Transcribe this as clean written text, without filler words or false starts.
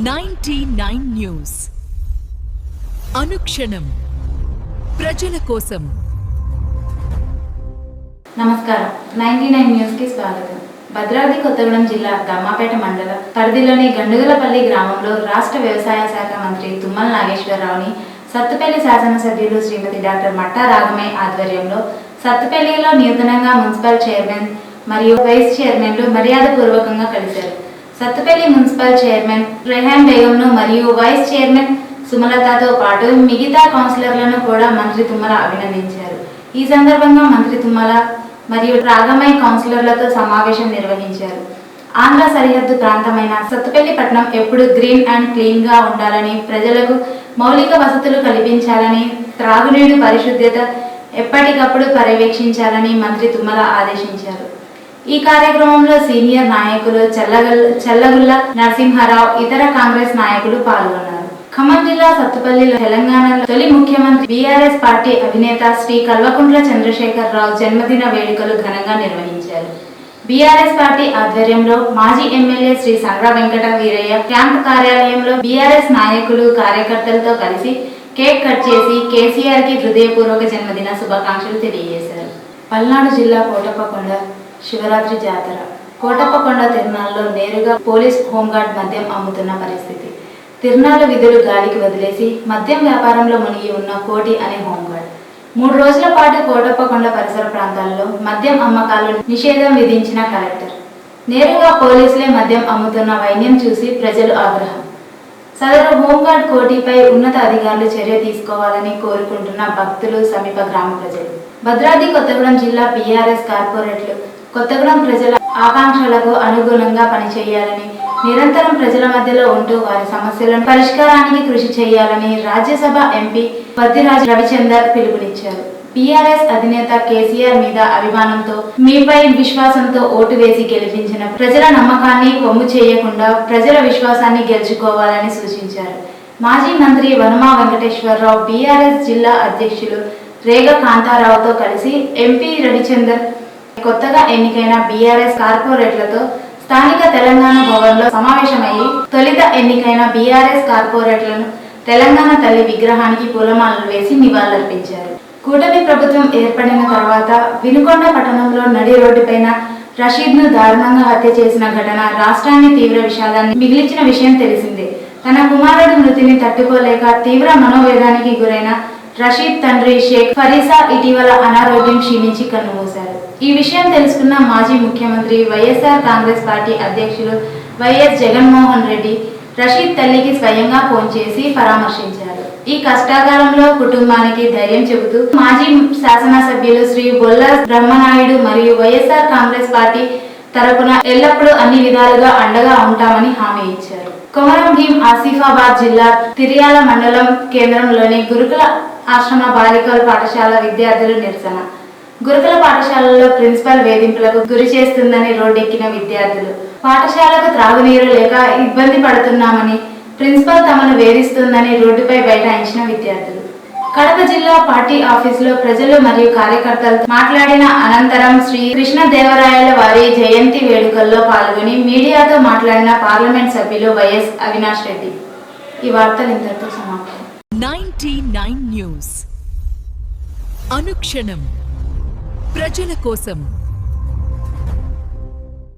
99 news అనుక్షణం ప్రజల కోసం. నమస్కారం. 99 న్యూస్ కి స్వాగతం. భద్రాద్రి కొత్తగూడెం జిల్లా దమ్మాపేట మండల పరిధిలోని గండుగలపల్లి గ్రామంలో రాష్ట్ర వ్యవసాయ శాఖ మంత్రి తుమ్మల నాగేశ్వరరావుని సత్తుపల్లి శాసనసభ్యులు శ్రీమతి డాక్టర్ మట్టా రాగమయ్య ఆధ్వర్యంలో సత్తుపల్లిలో నూతనంగా మున్సిపల్ చైర్మన్ మరియు వైస్ చైర్మన్లు మర్యాదపూర్వకంగా కలిశారు. సత్తుపల్లి మున్సిపల్ చైర్మన్ రెహాన్ బేగంను మరియు వైస్ చైర్మన్ సుమలతతో పాటు మిగతా కౌన్సిలర్లను కూడా మంత్రి తుమ్మల అభినందించారు. ఈ సందర్భంగా మంత్రి తుమ్మల మరియు రాగమయ్య కౌన్సిలర్లతో సమావేశం నిర్వహించారు. ఆంధ్ర సరిహద్దు ప్రాంతమైన సత్తుపల్లి పట్టణం ఎప్పుడు గ్రీన్ అండ్ క్లీన్ గా ఉండాలని, ప్రజలకు మౌలిక వసతులు కల్పించాలని, త్రాగునీరు పరిశుభ్రత ఎప్పటికప్పుడు పర్యవేక్షించాలని మంత్రి తుమ్మల ఆదేశించారు. ఈ కార్యక్రమంలో సీనియర్ నాయకులు చల్లగుల్ల నరసింహారావు, ఇతర కాంగ్రెస్ నాయకులు పాల్గొన్నారు. ఖమ్మం జిల్లా సత్తుపల్లిలో తెలంగాణలో తొలి ముఖ్యమంత్రి బీఆర్ఎస్ పార్టీ అధినేత శ్రీ కల్వకుంట్ల చంద్రశేఖరరావు జన్మదిన వేడుకలు ఘనంగా నిర్వహించారు. బీఆర్ఎస్ పార్టీ ఆధ్వర్యంలో మాజీ ఎమ్మెల్యే శ్రీ సంగ్ర వెంకట వీరయ్య క్యాంపు కార్యాలయంలో బీఆర్ఎస్ నాయకులు కార్యకర్తలతో కలిసి కేక్ కట్ చేసి కేసీఆర్ కి హృదయపూర్వక జన్మదిన శుభాకాంక్షలు తెలియజేశారు. పల్నాడు జిల్లా కోటప్పకొండ శివరాత్రి జాతర. కోటప్పకొండ తిరునాళ్ళలో నేరుగా పోలీస్ హోంగార్డ్ మద్యం అమ్ముతున్న పరిస్థితి. తిరునాళ్ళ విధులు గాలికి వదిలేసి మద్యం వ్యాపారంలో మునిగి ఉన్న కోటి అనే హోంగార్డ్ 3 రోజుల పాటు కోటప్పకొండ పరిసర ప్రాంతాల్లో మద్యం అమ్మకాలు నిషేధం విధించిన కలెక్టర్. నేరుగా పోలీసులే మద్యం అమ్ముతున్న వైన్యం చూసి ప్రజలు ఆగ్రహం. సదరు హోంగార్డ్ కోటిపై ఉన్నత అధికారులు చర్య తీసుకోవాలని కోరుకుంటున్న భక్తులు, సమీప గ్రామ ప్రజలు. భద్రాద్రి కొత్తగూడెం జిల్లా బీఆర్ఎస్ కార్పొరేట్లు కొత్తగూడెం ప్రజల ఆకాంక్షలకు అనుగుణంగా పనిచేయాలని, నిరంతరం ప్రజల మధ్యలో ఉంటూ వారి సమస్యలను పరిష్కారానికి కృషి చేయాలని రాజ్యసభ ఎంపీ వద్దిరాజు రవిచందర్ పిలుపునిచ్చారు. బీఆర్ఎస్ అధినేత కేసీఆర్ మీద అభిమానంతో, మీపై విశ్వాసంతో ఓటు వేసి గెలిపించిన ప్రజల నమ్మకాన్ని వమ్ము చేయకుండా ప్రజల విశ్వాసాన్ని గెలుచుకోవాలని సూచించారు. మాజీ మంత్రి వనమా వెంకటేశ్వరరావు బీఆర్ఎస్ జిల్లా అధ్యక్షులు రేగ కాంతారావుతో కలిసి ఎంపీ రవిచందర్ కొత్తగా ఎన్నికైన బీఆర్ఎస్ కార్పొరేట్లతో స్థానిక తెలంగాణ భవన్లో సమావేశమయ్యి తొలిత ఎన్నికైన బీఆర్ఎస్ కార్పొరేట్లను తెలంగాణ తల్లి విగ్రహానికి పూలమాలలు వేసి నివాళులర్పించారు. కూటమి ప్రభుత్వం ఏర్పడిన తర్వాత వినుకొండ పట్టణంలో నడి రోడ్డుపైన రషీద్ను దారుణంగా హత్య చేసిన ఘటన రాష్ట్రాన్ని తీవ్ర విషాదాన్ని మిగిల్చిన విషయం తెలిసిందే. తన కుమారుడి మృతిని తట్టుకోలేక తీవ్ర మనోవేదానికి గురైన రషీద్ తండ్రి షేక్ ఫరీసా ఇటీవల అనారోగ్యం క్షీణించి కన్నుమూశారు. ఈ విషయం తెలుసుకున్న మాజీ ముఖ్యమంత్రి, వైఎస్ఆర్ కాంగ్రెస్ పార్టీ అధ్యక్షులు వైఎస్ జగన్మోహన్ రెడ్డి రషీద్ తల్లికి స్వయంగా ఫోన్ చేసి పరామర్శించారు. ఈ కష్టాకాలంలో కుటుంబానికి ధైర్యం చెబుతూ మాజీ శాసనసభ్యులు శ్రీ బొల్ల బ్రహ్మనాయుడు మరియు వైఎస్ఆర్ కాంగ్రెస్ పార్టీ తరపున ఎల్లప్పుడూ అన్ని విధాలుగా అండగా ఉంటామని హామీ ఇచ్చారు. కొమరం భీం ఆసిఫాబాద్ జిల్లా తిర్యాల మండలం కేంద్రంలోని గురుకుల ఆశ్రమ బాలికల పాఠశాల విద్యార్థులు నిరసన. గురుకుల పాఠశాలలో ప్రిన్సిపల్ వేధింపులకు గురి చేస్తుందని రోడ్డెక్కిన విద్యార్థులు. పాఠశాలకు త్రాగునీరు లేక ఇబ్బంది పడుతున్నామని, ప్రిన్సిపల్ తమను వేధిస్తుందని రోడ్డుపై బైఠాయించిన విద్యార్థులు. కడప జిల్లా పార్టీ ఆఫీసులో ప్రజలు మరియు కార్యకర్తలతో మాట్లాడిన అనంతరం శ్రీ కృష్ణదేవరాయల వారి జయంతి వేడుకల్లో పాల్గొని మీడియాతో మాట్లాడిన పార్లమెంట్ సభ్యులు వైఎస్ అవినాష్ రెడ్డి. ఈ వార్తలు ఇంతటితో సమాప్తం. 99 న్యూస్ అనుక్షణం ప్రజల కోసం.